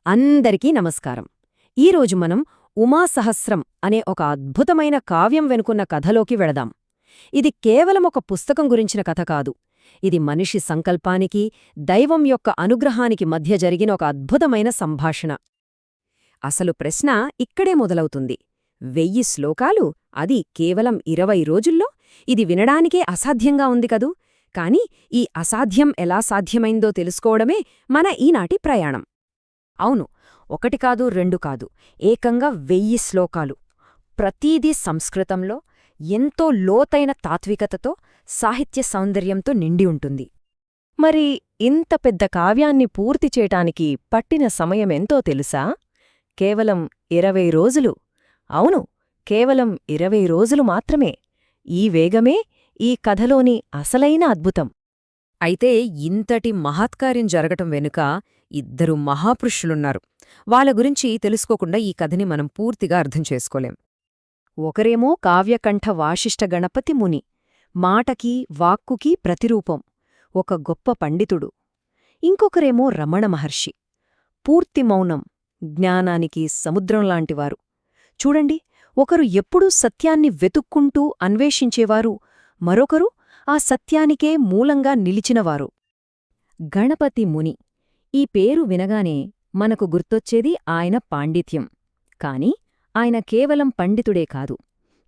అందరికీ నమస్కారం. ఈరోజు మనం ఉమాసహస్రం అనే ఒక అద్భుతమైన కావ్యం వెనుకున్న కథలోకి వెళదాం. ఇది కేవలం ఒక పుస్తకం గురించిన కథ కాదు. ఇది మనిషి సంకల్పానికి, దైవం యొక్క అనుగ్రహానికి మధ్య జరిగిన ఒక అద్భుతమైన సంభాషణ. అసలు ప్రశ్న ఇక్కడే మొదలవుతుంది. 1000 శ్లోకాలు, అది కేవలం 20 రోజుల్లో? ఇది వినడానికే అసాధ్యంగా ఉంది కదూ. కాని ఈ అసాధ్యం ఎలా సాధ్యమైందో తెలుసుకోవడమే మన ఈనాటి ప్రయాణం. అవును, 1 కాదు 2 కాదు, ఏకంగా 1000 శ్లోకాలు. ప్రతీదీ సంస్కృతంలో ఎంతో లోతైన తాత్వికతతో, సాహిత్య సౌందర్యంతో నిండి ఉంటుంది. మరి ఇంత పెద్ద కావ్యాన్ని పూర్తి చేయటానికి పట్టిన సమయమెంతో తెలుసా? కేవలం 20 రోజులు. అవును, కేవలం 20 రోజులు మాత్రమే. ఈ వేగమే ఈ కథలోని అసలైన అద్భుతం. అయితే ఇంతటి మహత్కార్యం జరగటం వెనుక 2 మహాపురుషులున్నారు. వాళ్ళ గురించి తెలుసుకోకుండా ఈ కథని మనం పూర్తిగా అర్థం చేసుకోలేం. ఒకరేమో కావ్యకంఠ వాసిష్ఠ గణపతి ముని, మాటకి వాక్కుకి ప్రతిరూపం, ఒక గొప్ప పండితుడు. ఇంకొకరేమో రమణ మహర్షి, పూర్తి మౌనం, జ్ఞానానికి సముద్రంలాంటివారు. చూడండి, ఒకరు ఎప్పుడూ సత్యాన్ని వెతుక్కుంటూ అన్వేషించేవారు, మరొకరు ఆ సత్యానికే మూలంగా నిలిచినవారు. గణపతి ముని, ఈ పేరు వినగానే మనకు గుర్తొచ్చేది ఆయన పాండిత్యం. కాని ఆయన కేవలం పండితుడే కాదు,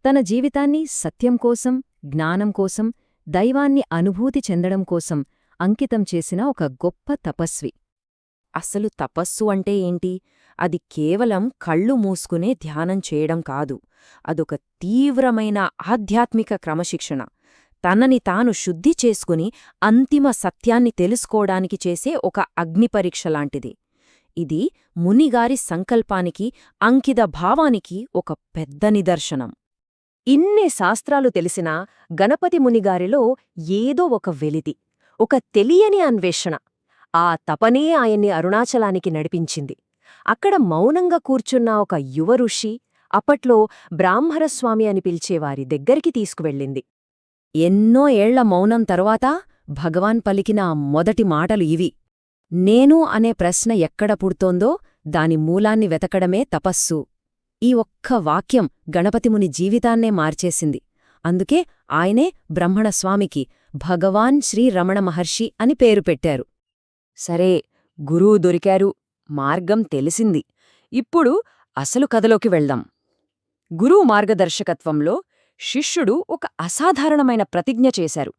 తన జీవితాన్ని సత్యం కోసం, జ్ఞానం కోసం, దైవాన్ని అనుభూతి చెందడం కోసం అంకితం చేసిన ఒక గొప్ప తపస్వి. అసలు తపస్సు అంటే ఏంటి? అది కేవలం కళ్ళు మూసుకునే ధ్యానం చేయడం కాదు. అదొక తీవ్రమైన ఆధ్యాత్మిక క్రమశిక్షణ. తనని తాను శుద్ధి చేసుకుని అంతిమ సత్యాన్ని తెలుసుకోవడానికి చేసే ఒక అగ్నిపరీక్షలాంటిది. ఇది మునిగారి సంకల్పానికి, అంకిత భావానికి ఒక పెద్ద నిదర్శనం. ఇన్ని శాస్త్రాలు తెలిసినా గణపతి మునిగారిలో ఏదో ఒక వెలితి, ఒక తెలియని అన్వేషణ. ఆ తపనే ఆయన్ని అరుణాచలానికి నడిపించింది. అక్కడ మౌనంగా కూర్చున్న ఒక యువ ఋషి అప్పట్లో బ్రాహ్మరస్వామి అని పిలిచేవారి దగ్గరికి తీసుకువెళ్ళింది. ఎన్నో ఏళ్ల మౌనం తరువాత భగవాన్ పలికిన మొదటి మాటలు ఇవి. నేను అనే ప్రశ్న ఎక్కడ పుడుతోందో దాని మూలాన్ని వెతకడమే తపస్సు. ఈ ఒక్క వాక్యం గణపతిముని జీవితాన్నే మార్చేసింది. అందుకే ఆయనే బ్రహ్మణస్వామికి భగవాన్ శ్రీ రమణ మహర్షి అని పేరు పెట్టారు. సరే, గురువు దొరికారు, మార్గం తెలిసింది. ఇప్పుడు అసలు కథలోకి వెళ్దాం. గురువు మార్గదర్శకత్వంలో శిష్యుడు ఒక అసాధారణమైన ప్రతిజ్ఞ చేశారు.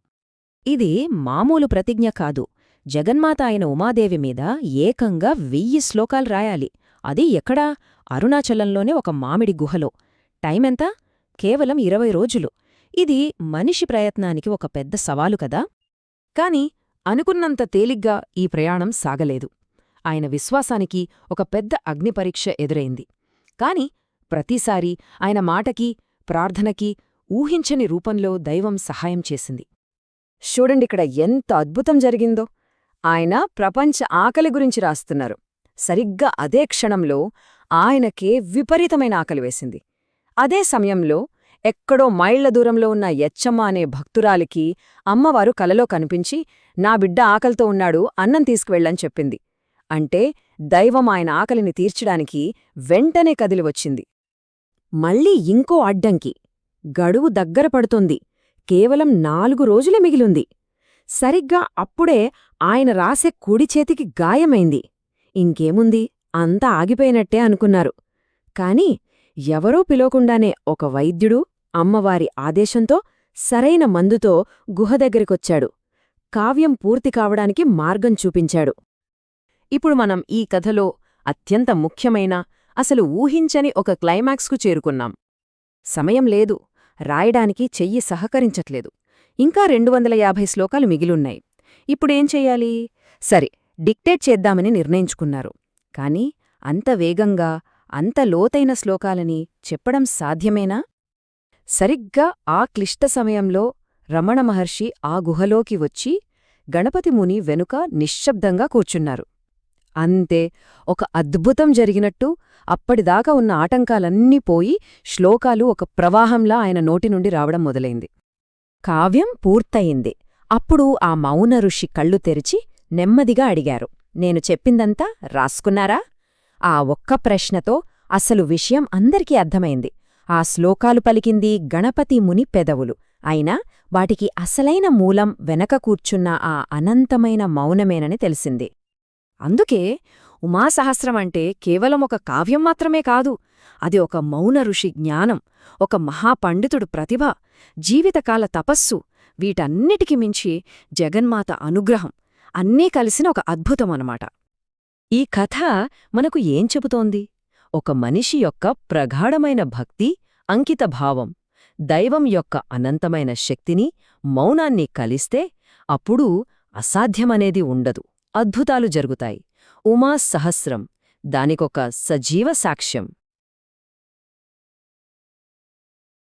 ఇది మామూలు ప్రతిజ్ఞ కాదు. జగన్మాత అయిన ఉమాదేవి మీద ఏకంగా 1000 శ్లోకాలు రాయాలి. అది ఎక్కడా? అరుణాచలంలోనే ఒక మామిడి గుహలో. టైమెంత? కేవలం 20 రోజులు. ఇది మనిషి ప్రయత్నానికి ఒక పెద్ద సవాలు కదా. కాని అనుకున్నంత తేలిగ్గా ఈ ప్రయాణం సాగలేదు. ఆయన విశ్వాసానికి ఒక పెద్ద అగ్నిపరీక్ష ఎదురైంది. కాని ప్రతిసారీ ఆయన మాటకి, ప్రార్థనకి ఊహించని రూపంలో దైవం సహాయం చేసింది. చూడండిక్కడ ఎంత అద్భుతం జరిగిందో. ఆయన ప్రపంచ ఆకలి గురించి రాస్తున్నారు. సరిగ్గా అదే క్షణంలో ఆయనకే విపరీతమైన ఆకలి వేసింది. అదే సమయంలో ఎక్కడో మైళ్ల దూరంలో ఉన్న యచ్చమ్మ అనే భక్తురాలికి అమ్మవారు కలలో కనిపించి, నా బిడ్డ ఆకలితో ఉన్నాడు, అన్నం తీసుకువెళ్ళని చెప్పింది. అంటే దైవం ఆయన ఆకలిని తీర్చడానికి వెంటనే కదిలివచ్చింది. మళ్ళీ ఇంకో అడ్డంకి. గడువు దగ్గర పడుతోంది. కేవలం 4 రోజులే మిగిలుంది. సరిగ్గా అప్పుడే ఆయన రాసే కుడిచేతికి గాయమైంది. ఇంకేముంది, అంతా ఆగిపోయినట్టే అనుకున్నారు. కాని ఎవరో పిలవకుండానే ఒక వైద్యుడు అమ్మవారి ఆదేశంతో సరైన మందుతో గుహ దగ్గరికొచ్చాడు. కావ్యం పూర్తి కావడానికి మార్గం చూపించాడు. ఇప్పుడు మనం ఈ కథలో అత్యంత ముఖ్యమైన, అసలు ఊహించని ఒక క్లైమాక్స్కు చేరుకున్నాం. సమయం లేదు, రాయడానికి చెయ్యి సహకరించట్లేదు. ఇంకా 250 శ్లోకాలు మిగిలున్నాయి. ఇప్పుడేం చెయ్యాలి? సరే, డిక్టేట్ చేద్దామని నిర్ణయించుకున్నారు. కాని అంత వేగంగా, అంత లోతైన శ్లోకాలని చెప్పడం సాధ్యమేనా? సరిగ్గా ఆ క్లిష్ట సమయంలో రమణ మహర్షి ఆ గుహలోకి వచ్చి గణపతి ముని వెనుక నిశ్శబ్దంగా కూర్చున్నారు. అంతే, ఒక అద్భుతం జరిగినట్టు అప్పటిదాకా ఉన్న ఆటంకాలన్నీ పోయి శ్లోకాలు ఒక ప్రవాహంలా ఆయన నోటి నుండి రావడం మొదలైంది. కావ్యం పూర్తయింది. అప్పుడు ఆ మౌన ఋషి కళ్ళు తెరిచి నెమ్మదిగా అడిగారు, నేను చెప్పిందంతా రాసుకున్నారా? ఆ ఒక్క ప్రశ్నతో అసలు విషయం అందరికీ అర్థమైంది. ఆ శ్లోకాలు పలికింది గణపతి ముని పెదవులు. అయినా వాటికి అసలైన మూలం వెనక కూర్చున్న ఆ అనంతమైన మౌనమేనని తెలిసింది. అందుకే ఉమాసహస్రం అంటే కేవలం ఒక కావ్యం మాత్రమే కాదు, అది ఒక మౌన ఋషి జ్ఞానం, ఒక మహాపండితుడు ప్రతిభ, జీవితకాల తపస్సు, వీటన్నిటికి మించి జగన్మాత అనుగ్రహం అన్నీ కలిసిన ఒక అద్భుతమనమాట. ఈ కథ మనకు ఏం చెబుతోంది? ఒక మనిషి యొక్క ప్రగాఢమైన భక్తి, అంకితభావం, దైవం యొక్క అనంతమైన శక్తిని, మౌనాన్ని కలిస్తే అప్పుడు అసాధ్యమనేది ఉండదు, అద్భుతాలు జరుగుతాయి. ఉమా సహస్రం దానికొక సజీవ సాక్ష్యం.